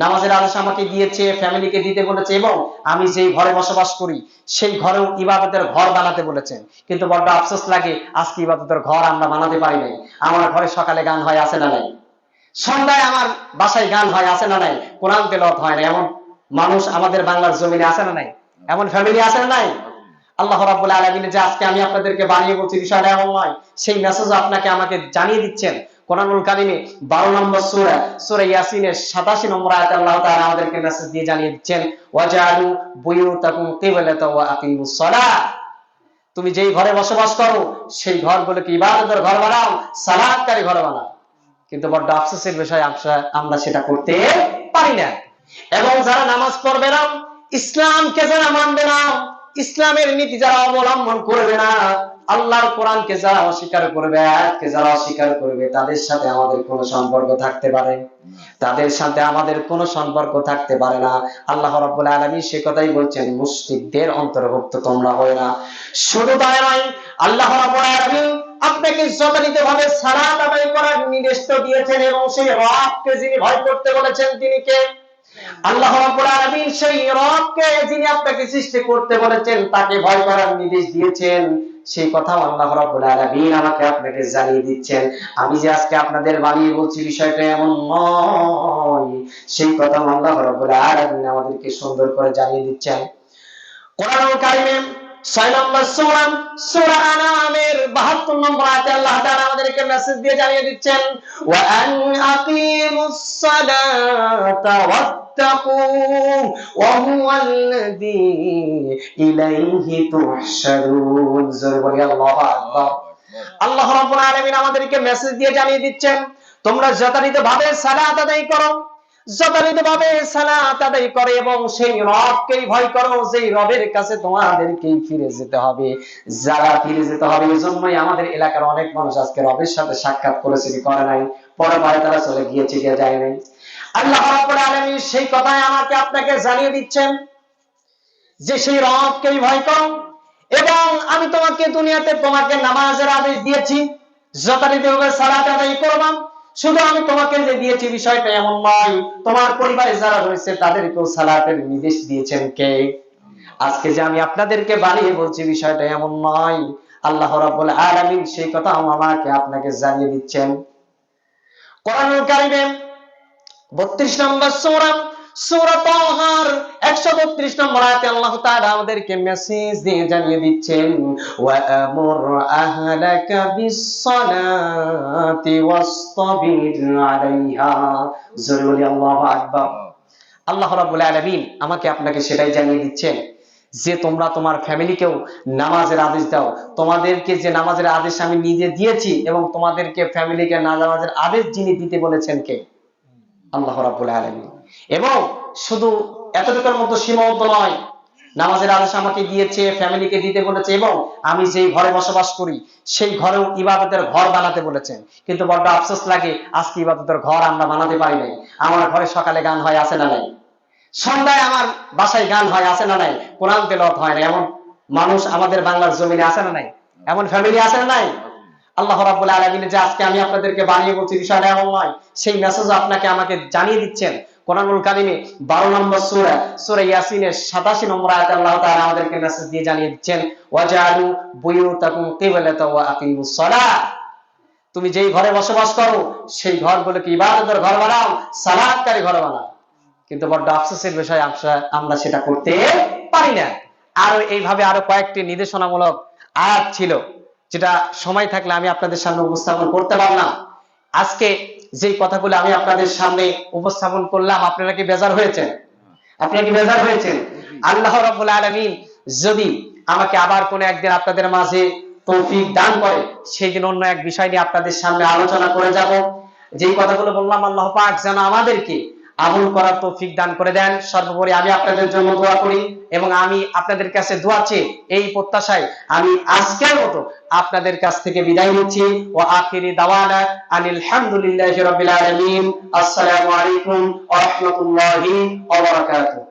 নামাজের আদেশ আমাকে দিয়েছে, ফ্যামিলিকে দিতে বলেছে, এবং আমি যেই ঘরে বসবাস করি সেই ঘরেও ইবাদতের ঘর বানাতে বলেছেন। কিন্তু বড্ড আফসোস লাগে, আজকে ইবাদতের ঘর আমরা বানাতে পারি নাই। আমার ঘরে সকালে গান হয়, আছে না নাই? সন্ধ্যায় আমার বাসায় গান হয়, আছে না নাই? কোরআন তেলাওয়াত হয় না, এমন মানুষ আমাদের বাংলার জমিনে আছে না নাই? এমন ফ্যামিলি আছে না নাই? আল্লাহ রাব্বুল আলামিন যে আজকে আমি আপনাদেরকে বানিয়ে বলছি বিষয়টা এমন নয়, সেই মেসেজ আপনাকে আমাকে জানিয়ে দিচ্ছেন। কোরআনুল কারীমে 12 নম্বর সূরা সূরা ইয়াসিনের 87 নম্বর আয়াতে আল্লাহ তাআলা আমাদেরকে মেসেজ দিয়ে জানিয়ে দিচ্ছেন, ওয়াজআলু বুয়ুতাকুম কিবলাতাও ওয়া আকিমুস সালাহ। তুমি যেই ঘরে বসবাস করো সেই ঘরগুলোকে ইবাদতের ঘর বানাও, সালাতকারী ঘর বানাও। কিন্তু বড় আফসোসের বিষয়, আমরা সেটা করতে পারি না। এবং যারা নামাজ পড়বে না, ইসলামকে যারা মানবে না, ইসলামের নীতি যারা অবলম্বন করবে না, আল্লাহর কোরআনকে যারা অস্বীকার করবে, আয়াতকে যারা অস্বীকার করবে, তাদের সাথে আমাদের কোনো সম্পর্ক থাকতে পারে? তাদের সাথে আমাদের কোনো সম্পর্ক থাকতে পারে না। আল্লাহ রাব্বুল আলামিন সে কথাই বলছেন, মুশরিকদের অন্তর্ভুক্ত তোমরা হয় না। শুধু তাই নয়, আল্লাহ রাব্বুল আলামিন আপনাকে যথাযথভাবে সালাত আদায় করার নির্দেশ তো দিয়েছেন, এবং সেই রবকে যিনি ভয় করতে বলেছেন তিনি কে? আল্লাহ রাব্বুল আলামিন সেই রবকে যিনি আপনাকে সৃষ্টি করতে বলেছেন তাকে ভয় করার নির্দেশ দিয়েছেন। সেই কথাও আল্লাহ রাব্বুল আলামিন আমাকে আপনাকে জানিয়ে দিচ্ছেন। আমি যে আজকে আপনাদের বানিয়ে বলছি বিষয়টা এমন নয়, সেই কথা আল্লাহ রাব্বুল আলামিন আমাদেরকে সুন্দর করে জানিয়ে দিচ্ছেন। কোরআনুল কারীমে 6 নম্বর সূরা সূরা আনামের 72 নম্বর আয়াতে আল্লাহ তাআলা আমাদেরকে মেসেজ দিয়ে জানিয়ে দিচ্ছেন, ওয়া আন আকিমুস সালাতা ওয়াত্তাকু ওয়া হুয়াল্লাযী ইলাইহি তুহশারুন। জোরে বলি আল্লাহু আকবার। আল্লাহ রাব্বুল আলামিন আমাদেরকে মেসেজ দিয়ে জানিয়ে দিচ্ছেন, তোমরা যথাযথভাবে সালাত আদায় করো, যথাযথভাবে সালাত আদায় করে, এবং সেই রবকেই ভয় করো, যেই রবের কাছে তোমাদেরকেই ফিরে যেতে হবে। যারা ফিরে যেতে হবে, এজন্যই আমাদের এলাকার অনেক মানুষ আজকে রবের সাথে সাক্ষাৎ করেছে কি করে নাই, পরে পরে তারা চলে গিয়েছে, গিয়ে যায় নাই। আল্লাহ রাব্বুল আলামিন সেই কথাই আমাকে আপনাকে জানিয়ে দিচ্ছেন যে সেই রবকেই ভয় করো, এবং আমি তোমাকে দুনিয়াতে তোমাকে নামাজের আদেশ দিয়েছি, যথাযথভাবে সালাত আদায় করবা। শুধু আমি তোমাকে যে দিয়েছি বিষয়টা এমন নয়, তোমার পরিবারে যারা রয়েছে তাদেরকেও সালাতের নির্দেশ দিয়েছেন কে? আজকে যে আমি আপনাদেরকে বানিয়ে বলছি বিষয়টা এমন নয়, আল্লাহ রাব্বুল আলামিন সেই কথা আমাকে আপনাকে জানিয়ে দিচ্ছেন। কোরআনুল কারীমে 32 নম্বর সূরা সূরা তাহার 132 নম্বর আয়াতে আল্লাহ তাআলা আমাদেরকে মেসেজ দিয়ে জানিয়ে দিচ্ছেন, ওয়া আমুর আহলাকা বিস-সালাতি ওয়াসতাবির আলাইহা। জোরে বলি আল্লাহু আকবার। আল্লাহ রাব্বুল আলামিন আমাকে আপনাকে সেটাই জানিয়ে দিচ্ছেন যে তোমরা তোমার ফ্যামিলিকেও নামাজের আদেশ দাও। তোমাদেরকে যে নামাজের আদেশ আমি নিজে দিয়েছি, এবং তোমাদেরকে ফ্যামিলিকে নামাজের আদেশ যিনি দিতে বলেছেন কে? আল্লাহ রাব্বুল আলামিন। এবং শুধু এতটুকুর মতো সীমাবদ্ধ নয়, নামাজের আদেশ আমাকে দিয়েছে, ফ্যামিলিকে দিতে বলেছে, এবং আমি যেই ঘরে বসবাস করি সেই ঘরেও ইবাদতের ঘর বানাতে বলেছেন। কিন্তু বড্ড আফসোস লাগে, আজকে ইবাদতের ঘর আমরা বানাতে পারি নাই। আমার ঘরে সকালে গান হয়, আছে না নাই? সন্ধ্যায় আমার বাসায় গান হয়, আছে না নাই? কোরআন তেলাওয়াত হয় না, এমন মানুষ আমাদের বাংলার জমিনে আছে না নাই? এমন ফ্যামিলি আছে না নাই? আল্লাহ রাব্বুল আলামিন যে আজকে আমি আপনাদেরকে বানিয়ে বলছি বিষয়টা এমন নয়, সেই মেসেজ আপনাকে আমাকে জানিয়ে দিচ্ছেন। কোরআনুল কারীমে 12 নম্বর সূরা সূরা ইয়াসিনের 87 নম্বর আয়াতে আল্লাহ তাআলা আমাদেরকে মেসেজ দিয়ে জানিয়ে দিচ্ছেন, ওয়াজআলু বুয়ুতাকুম কিবলাতাও ওয়া আকিমুস সালাহ। তুমি যেই ঘরে বসবাস করো সেই ঘরগুলোকে ইবাদতের ঘর বানাও, সালাতকারী ঘর বানাও। কিন্তু বড় আফসোসের বিষয়, আমরা সেটা করতে পারি না। আর এইভাবে আরো কয়েকটি নির্দেশনামূলক আয়াত ছিল, যেটা সময় থাকলে আমি আপনাদের সামনে উপস্থাপন করতে পারলাম। আজকে যে কথাগুলো আমি আপনাদের সামনে উপস্থাপন করলাম, আপনারা কি বেজার হয়েছেন? আপনারা কি বেজার হয়েছেন? আল্লাহ রাব্বুল আলামিন যদি আমাকে আবার কোন একদিন আপনাদের মাঝে তৌফিক দান করে, সেই দিন অন্য এক বিষয় নিয়ে আপনাদের সামনে আলোচনা করে যাব। যেই কথাগুলো বললাম, আল্লাহ পাক যেন আমাদেরকে আমল করার তৌফিক দান করে দেন। সর্বোপরি আমি আপনাদের জন্য দোয়া করি, এবং আমি আপনাদের কাছে দোয়া চেয়ে এই প্রত্যাশায় আমি আজকের মতো আপনাদের কাছ থেকে বিদায় নিচ্ছি। ওয়া আখিরি দাওয়ানা আনিল হামদুলিল্লাহি রাব্বিল আলামিন। আসসালামু আলাইকুম ওয়া রাহমাতুল্লাহি ওয়া বারাকাতুহু।